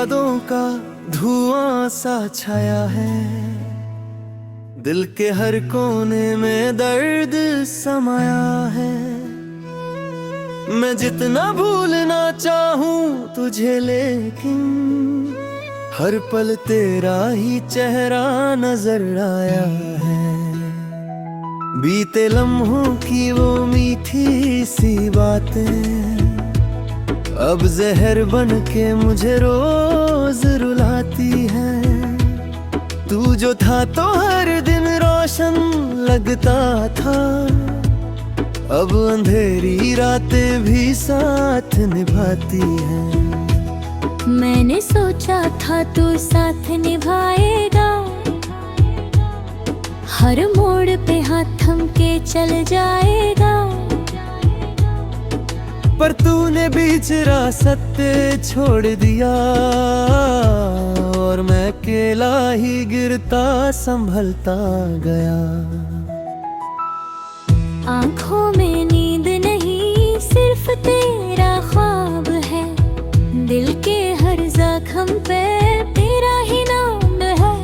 यादों का धुआं सा छाया है, दिल के हर कोने में दर्द समाया है। मैं जितना भूलना चाहूं तुझे, लेकिन हर पल तेरा ही चेहरा नजर आया है। बीते लम्हों की वो मीठी सी बातें अब जहर बन के मुझे रोज रुलाती है। तू जो था तो हर दिन रोशन लगता था, अब अंधेरी रातें भी साथ निभाती हैं। मैंने सोचा था तू साथ निभाएगा, हर मोड़ पे हाथ थम के चल जाएगा। पर तूने बीच रास्ते छोड़ दिया, और मैं अकेला ही गिरता संभलता गया। आँखों में नींद नहीं, सिर्फ तेरा ख्वाब है। दिल के हर जख्म पे तेरा ही नाम है।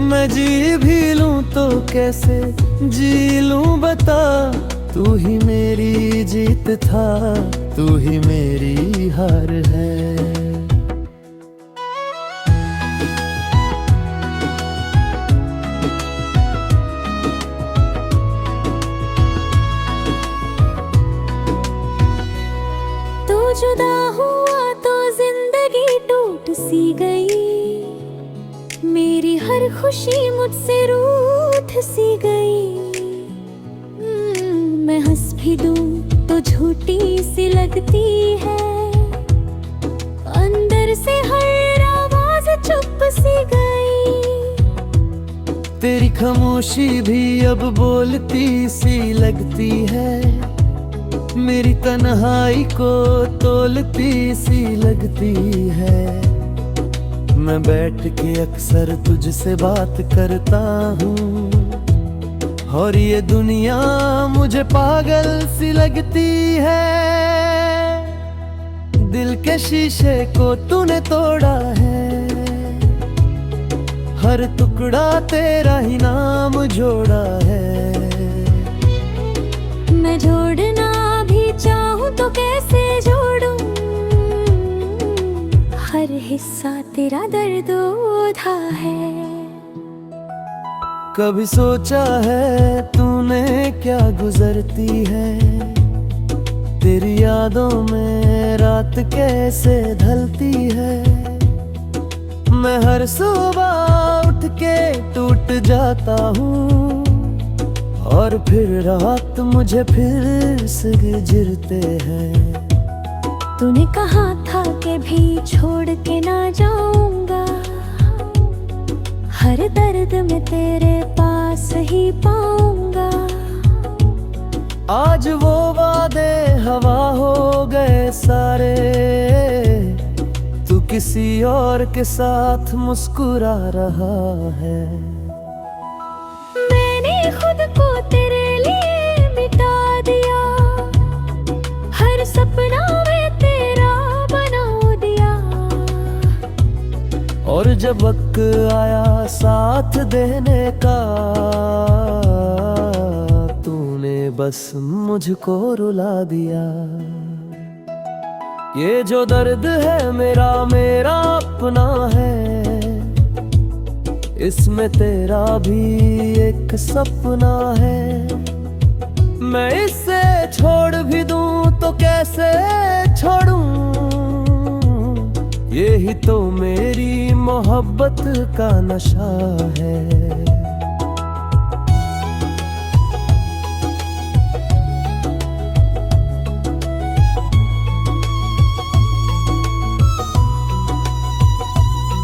मैं जी भी लूं तो कैसे जी लूं बता, तू ही मेरी जीत था, तू ही मेरी हार है। तू जुदा हुआ तो जिंदगी टूट सी गई, मेरी हर खुशी मुझसे रूठ सी गई। मैं हंस भी दूं तो झूठी सी लगती है, अंदर से हर आवाज चुप सी गई। तेरी खामोशी भी अब बोलती सी लगती है, मेरी तन्हाई को तोलती सी लगती है। मैं बैठ के अक्सर तुझसे बात करता हूँ, और ये दुनिया मुझे पागल सी लगती है। दिल के शीशे को तूने तोड़ा है, हर टुकड़ा तेरा ही नाम जोड़ा है। मैं जोड़ना भी चाहूं तो कैसे जोड़ूं, हर हिस्सा तेरा दर्द उठा है। कभी सोचा है तूने क्या गुजरती है, तेरी यादों में रात कैसे ढलती है। मैं हर सुबह उठ के टूट जाता हूँ, और फिर रात मुझे फिर से गिरते हैं। तूने कहा था कि भी छोड़ के ना जाऊंगा, हर दर्द में तेरे पास ही पाऊंगा। आज वो वादे हवा हो गए सारे, तू किसी और के साथ मुस्कुरा रहा है। मैंने खुद को तेरे लिए मिटा दिया, हर सपना में तेरा बना दिया। और जब वक्त आया साथ देने का, तूने बस मुझको रुला दिया। ये जो दर्द है मेरा मेरा अपना है, इसमें तेरा भी एक सपना है। मैं इसे छोड़ भी दूं तो कैसे छोड़ूं, यही तो मेरी मोहब्बत का नशा है।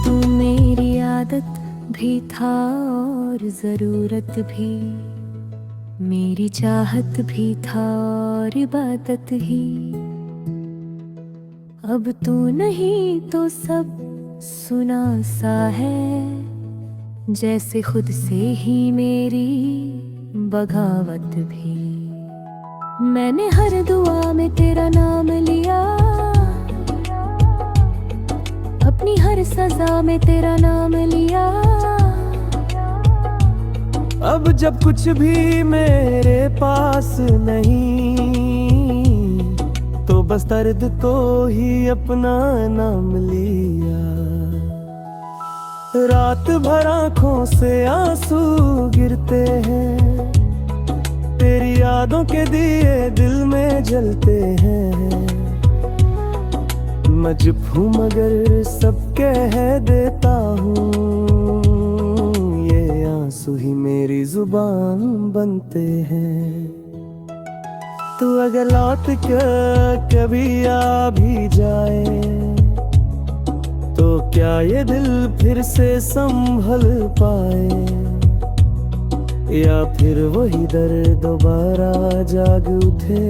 तू मेरी आदत भी था और जरूरत भी, मेरी चाहत भी था और इबादत ही। अब तू नहीं तो सब सुना सा है, जैसे खुद से ही मेरी बगावत भी। मैंने हर दुआ में तेरा नाम लिया, अपनी हर सजा में तेरा नाम लिया। अब जब कुछ भी मेरे पास नहीं, तो बस दर्द को ही अपना नाम लिया। रात भर आँखों से आंसू गिरते हैं, तेरी यादों के दिए दिल में जलते हैं। मजबूर मगर सब कह देता हूँ, ये आंसू ही मेरी जुबान बनते हैं। तू अगर लौट कर कभी आ भी जाए, तो क्या ये दिल फिर से संभल पाए, या फिर वही दर्द दोबारा जाग उठे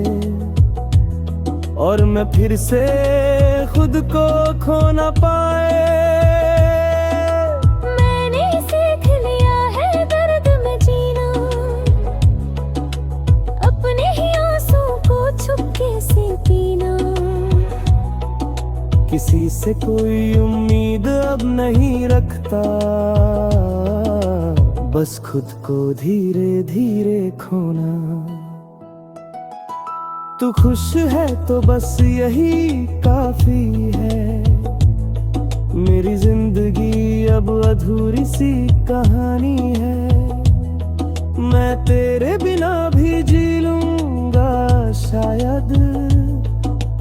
और मैं फिर से खुद को खो ना पाए। मैंने सीख लिया है दर्द में जीना, अपने ही आंसू को चुपके से पीना। किसी से कोई उम्मीद अब नहीं रखता, बस खुद को धीरे धीरे खोना। तू खुश है तो बस यही काफी है, मेरी जिंदगी अब अधूरी सी कहानी है। मैं तेरे बिना भी जी लूंगा शायद,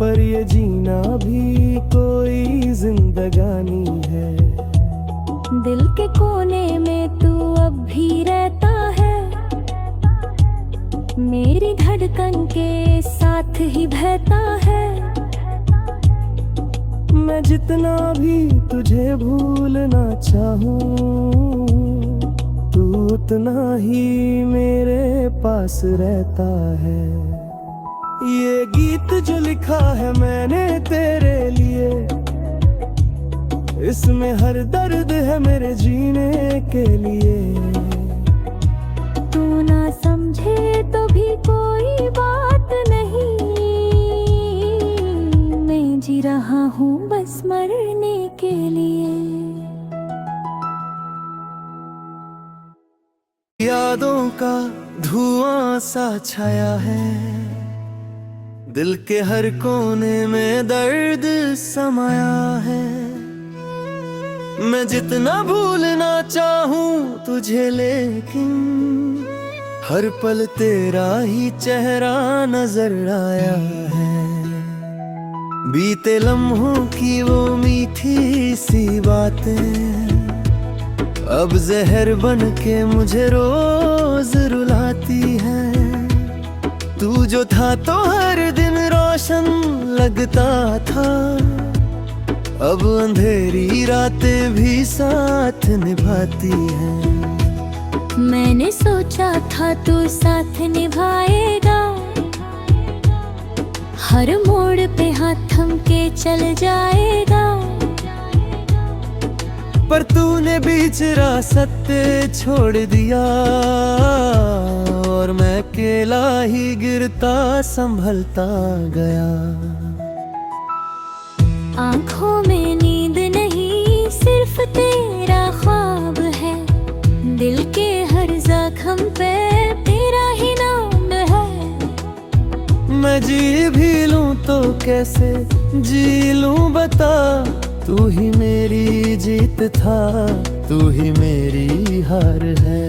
पर ये जीना भी कोई जिंदगानी है। दिल के कोने में तू अब भी रहता है, मेरी धड़कन के साथ ही बहता है। मैं जितना भी तुझे भूलना चाहूं, तू उतना ही मेरे पास रहता है। ये गीत जो लिखा है मैंने तेरे लिए, इसमें हर दर्द है मेरे जीने के लिए। तू ना समझे तो भी कोई बात नहीं, मैं जी रहा हूँ बस मरने के लिए। यादों का धुआं सा छाया है, दिल के हर कोने में दर्द समाया है। मैं जितना भूलना चाहूं तुझे, लेकिन हर पल तेरा ही चेहरा नजर आया है। बीते लम्हों की वो मीठी सी बातें अब जहर बन के मुझे रोज रुलाती है। तू जो था तो हर दिन रोशन लगता था, अब अंधेरी रातें भी साथ निभाती हैं। मैंने सोचा था तू साथ निभाएगा, हर मोड़ पे हाथ थम के चल जाएगा। पर तूने बीच रास्ते छोड़ दिया, और मैं अकेला ही गिरता संभलता गया। आँखों में नींद नहीं, सिर्फ तेरा ख्वाब है। दिल के हर जख्म पे तेरा ही नाम है। मैं जी भी लूं तो कैसे जी लूं बता, तू ही मेरी जीत था, तू ही मेरी हार है।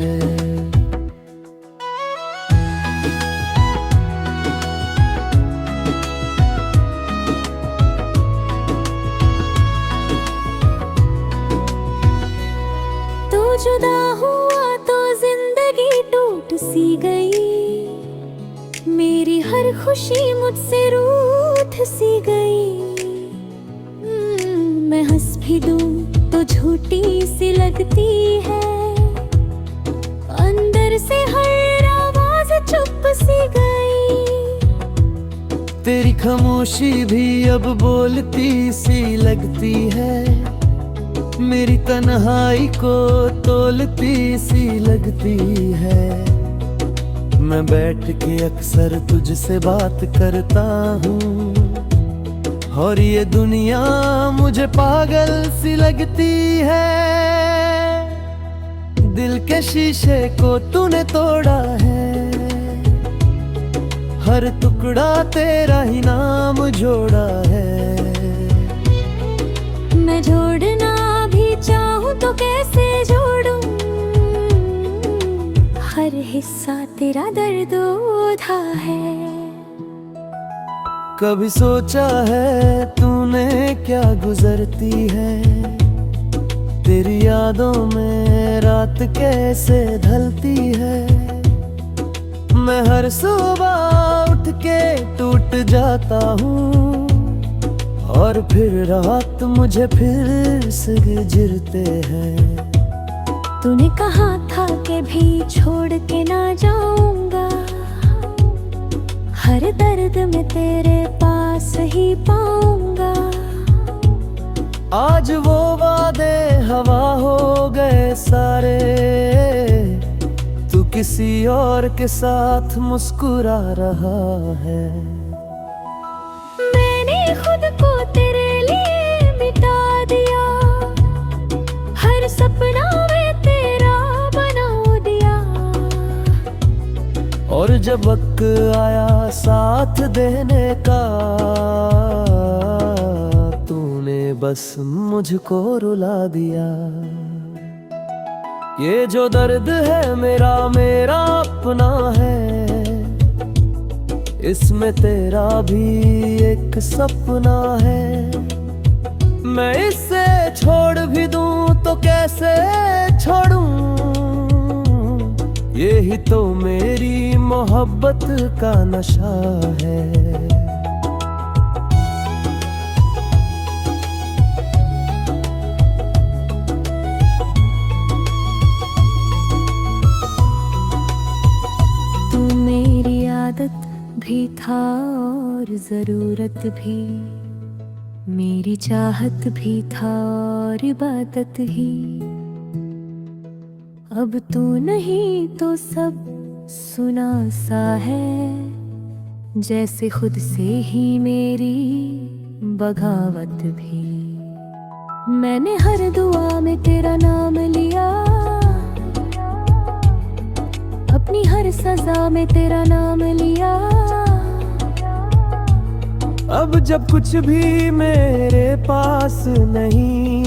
तू जुदा हुआ तो जिंदगी टूट सी गई, मेरी हर खुशी मुझसे रूठ सी गई। मैं हंस भी दूं तो झूठी सी लगती है, अंदर से हर आवाज चुप सी गई। तेरी खामोशी भी अब बोलती सी लगती है, मेरी तन्हाई को तोलती सी लगती है। मैं बैठ के अक्सर तुझसे बात करता हूँ, और ये दुनिया मुझे पागल सी लगती है। दिल के शीशे को तूने तोड़ा है, हर टुकड़ा तेरा ही नाम जोड़ा है। मैं जोड़ना भी चाहूँ तो कैसे जोड़ूं, हर हिस्सा तेरा दर्द उधा है। कभी सोचा है तूने क्या गुजरती है, तेरी यादों में रात कैसे ढलती है। मैं हर सुबह उठ के टूट जाता हूँ, और फिर रात मुझे फिर से गिरते हैं। तूने कहा था कि भी छोड़ के ना जाऊंगा, हर दर्द में तेरे पास ही पाऊंगा। आज वो वादे हवा हो गए सारे, तू किसी और के साथ मुस्कुरा रहा है। मैंने खुद को तेरे लिए मिटा दिया, हर सपना में तेरा बना दिया। और जब वक्त आया साथ देने का, तूने बस मुझको रुला दिया। ये जो दर्द है मेरा मेरा अपना है, इसमें तेरा भी एक सपना है। मैं इसे छोड़ भी दूं तो कैसे छोड़ूं, यही तो मेरी मोहब्बत का नशा है। तू मेरी आदत भी था और जरूरत भी, मेरी चाहत भी था और इबादत ही। अब तू नहीं तो सब सुना सा है, जैसे खुद से ही मेरी बगावत भी। मैंने हर दुआ में तेरा नाम लिया, अपनी हर सजा में तेरा नाम लिया। अब जब कुछ भी मेरे पास नहीं,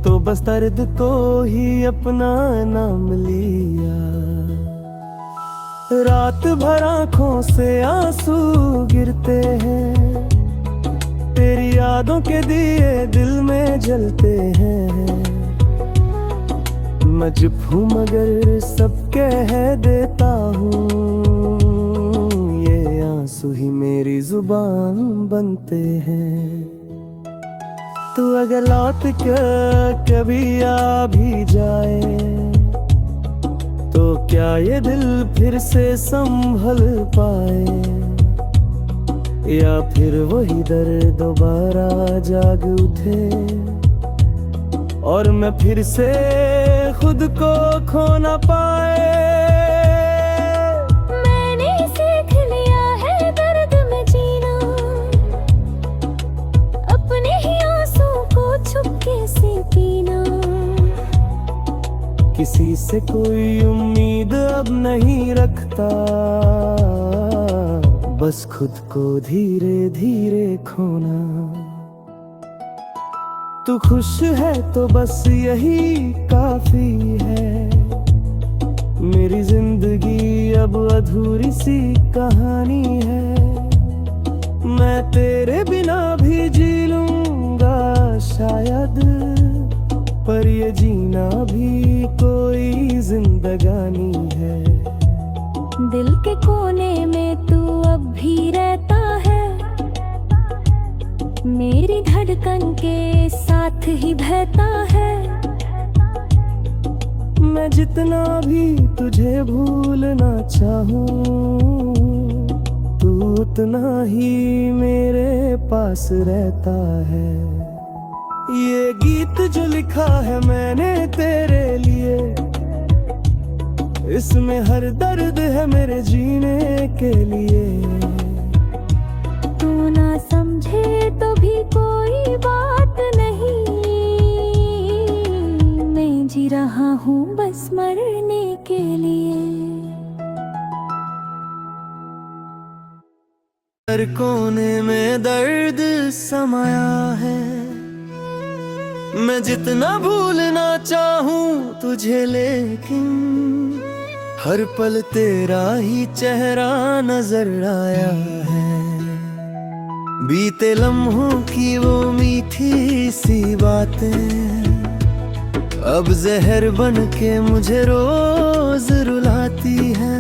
तो बस दर्द को ही अपना नाम लिया। रात भर आँखों से आंसू गिरते हैं, तेरी यादों के दिए दिल में जलते हैं। मजबूर हूँ मगर सब कह देता हूँ, ये आंसू ही मेरी जुबान बनते हैं। तू अगर लौट कर कभी आ भी जाए, तो क्या ये दिल फिर से संभल पाए, या फिर वही दर्द दोबारा जाग उठे और मैं फिर से खुद को खो ना पाए। मैंने सीख लिया है दर्द में जीना, अपने ही आंसू को चुपके से पीना। किसी से कोई उम्मीद अब नहीं रखता, बस खुद को धीरे धीरे खोना। तू खुश है तो बस यही काफी है, मेरी जिंदगी अब अधूरी सी कहानी है। मैं तेरे बिना भी जी लूंगा शायद, पर ये जीना भी कोई जिंदगानी है। दिल के कोने में तू अब भी रहता है, मेरी धड़कन के साथ ही बहता है। मैं जितना भी तुझे भूलना चाहूं, तू उतना ही मेरे पास रहता है। ये गीत जो लिखा है मैंने तेरे लिए, इसमें हर दर्द है मेरे जीने के लिए। तू ना समझे तो भी कोई बात नहीं, मैं जी रहा हूँ बस मरने के लिए। हर कोने में दर्द समाया है, मैं जितना भूलना चाहूँ तुझे, लेकिन हर पल तेरा ही चेहरा नजर आया है। बीते लम्हों की वो मीठी सी बातें अब जहर बन के मुझे रोज रुलाती है।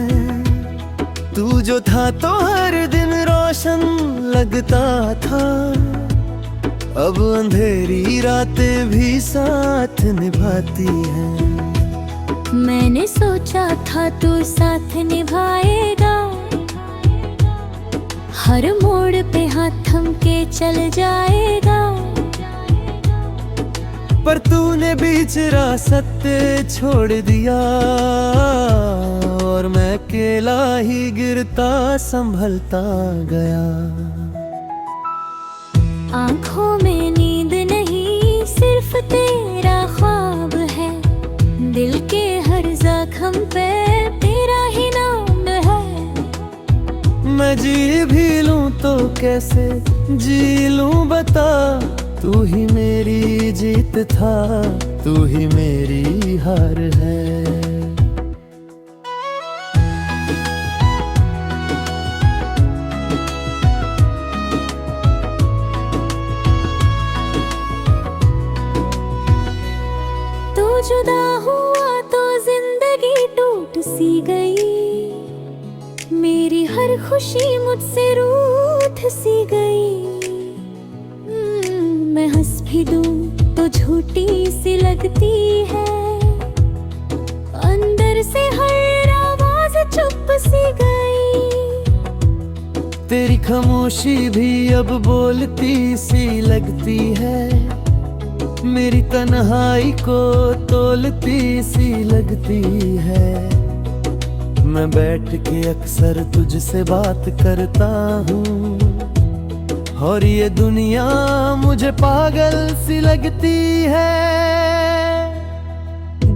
तू जो था तो हर दिन रोशन लगता था, अब अंधेरी रातें भी साथ निभाती हैं। मैंने सोचा था तू साथ निभाएगा, हर मोड़ पे हाथ थम के चल जाएगा, पर तूने बीच रास्ते छोड़ दिया और मैं अकेला ही गिरता संभलता गया। आंखों में नींद नहीं सिर्फ तेरा ख्वाब है, दिल के हर जख्म पे तेरा ही नाम है। मैं जी भी लूं तो कैसे जी लूं बता, तू ही मेरी जीत था, तू ही मेरी हार है। तू जुदा हुआ तो जिंदगी टूट सी गई, मेरी हर खुशी मुझसे रूठ सी गई। मैं हंस भी दूं तो झूठी सी लगती है, अंदर से हर आवाज चुप सी गई। तेरी खामोशी भी अब बोलती सी लगती है, मेरी तन्हाई को तोलती सी लगती है। मैं बैठ के अक्सर तुझसे बात करता हूँ और ये दुनिया मुझे पागल सी लगती है।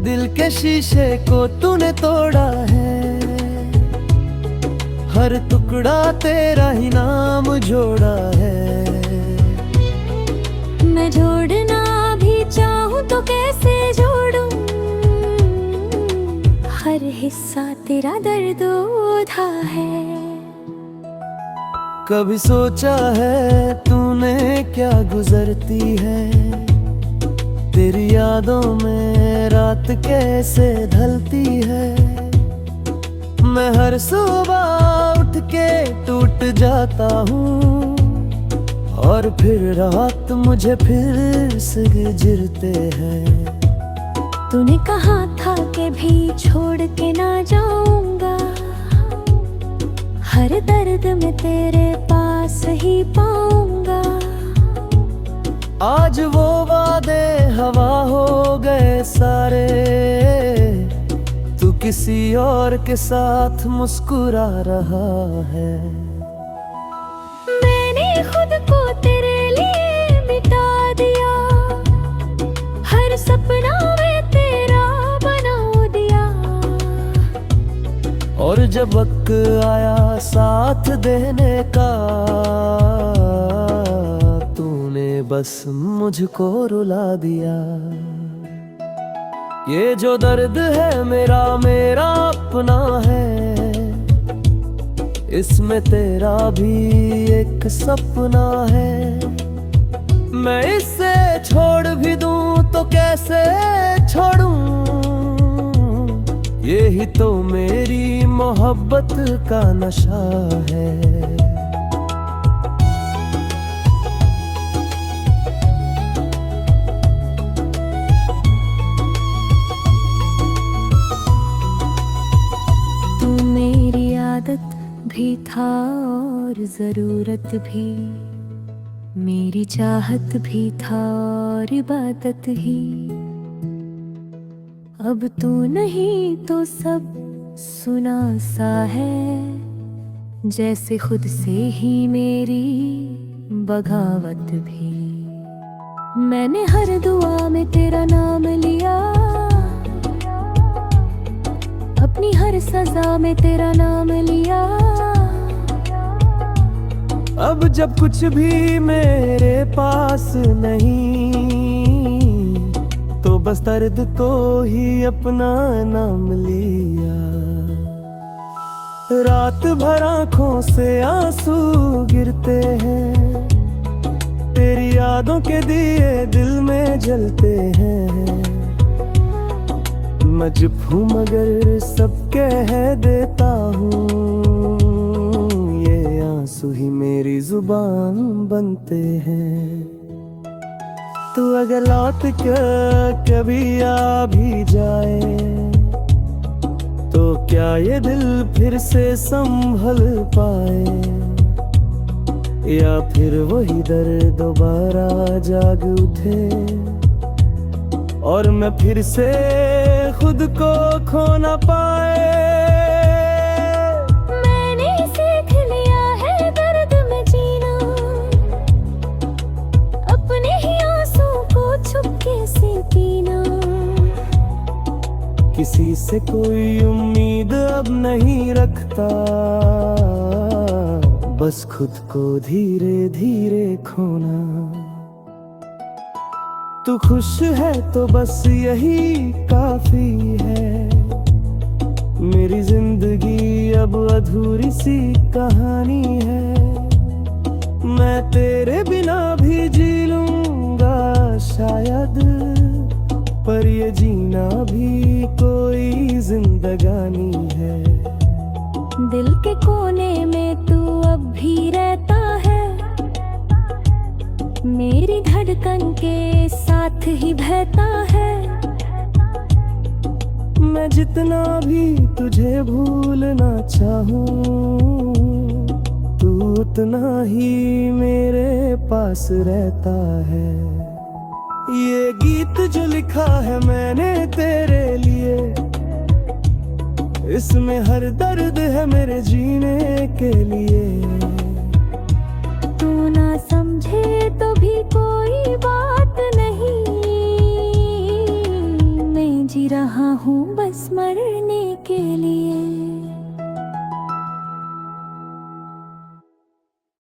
दिल के शीशे को तूने तोड़ा है, हर टुकड़ा तेरा ही नाम जोड़ा है। मैं जोड़ना भी चाहूँ तो कैसे जोड़ूं, हर हिस्सा तेरा दर्द ओढ़ा है। कभी सोचा है तूने क्या गुजरती है, तेरी यादों में रात कैसे ढलती है। मैं हर सुबह उठ के टूट जाता हूँ और फिर रात मुझे फिर से गिरते हैं। तूने कहा था कि भी छोड़ के ना जाऊंगा, हर दर्द में तेरे पास ही पाऊंगा। आज वो वादे हवा हो गए सारे, तू किसी और के साथ मुस्कुरा रहा है। मैंने खुद को तेरे लिए मिटा दिया, हर सपना में तेरा बना दिया। और जब वक्त आया साथ देने का, तूने बस मुझको रुला दिया। ये जो दर्द है मेरा मेरा अपना है, इसमें तेरा भी एक सपना है। मैं इसे छोड़ भी दूं तो कैसे छोड़ूं, यही तो मेरी मोहब्बत का नशा है। तू मेरी आदत भी था और जरूरत भी, मेरी चाहत भी था और इबादत ही। अब तू नहीं तो सब सुना सा है, जैसे खुद से ही मेरी बगावत भी। मैंने हर दुआ में तेरा नाम लिया, अपनी हर सजा में तेरा नाम लिया। अब जब कुछ भी मेरे पास नहीं, तो बस दर्द को ही अपना नाम लिया। रात भर आंखों से आंसू गिरते हैं, तेरी यादों के दिए दिल में जलते हैं। मैं चुप हूँ मगर सब कह देता हूँ, ये आंसू ही मेरी जुबान बनते हैं। तू अगर लौट कर कभी आ भी जाए, तो क्या ये दिल फिर से संभल पाए, या फिर वही दर्द दोबारा जाग उठे और मैं फिर से खुद को खो ना पाए। मैंने सीख लिया है दर्द में जीना, अपने ही आंसू को छुपके से पीना। किसी से कोई उम्मीद अब नहीं रखता, बस खुद को धीरे धीरे खोना। तू खुश है तो बस यही काफी है, मेरी जिंदगी अब अधूरी सी कहानी है। मैं तेरे बिना भी जी लूंगा शायद, पर ये जीना भी कोई जिंदगानी है। दिल के कोने में तू अब भी रहता है, मेरी धड़कन के साथ ही बहता है। मैं जितना भी तुझे भूलना चाहूं, तू उतना ही मेरे पास रहता है। ये गीत जो लिखा है मैंने तेरे लिए, इसमें हर दर्द है मेरे जीने के लिए। तू ना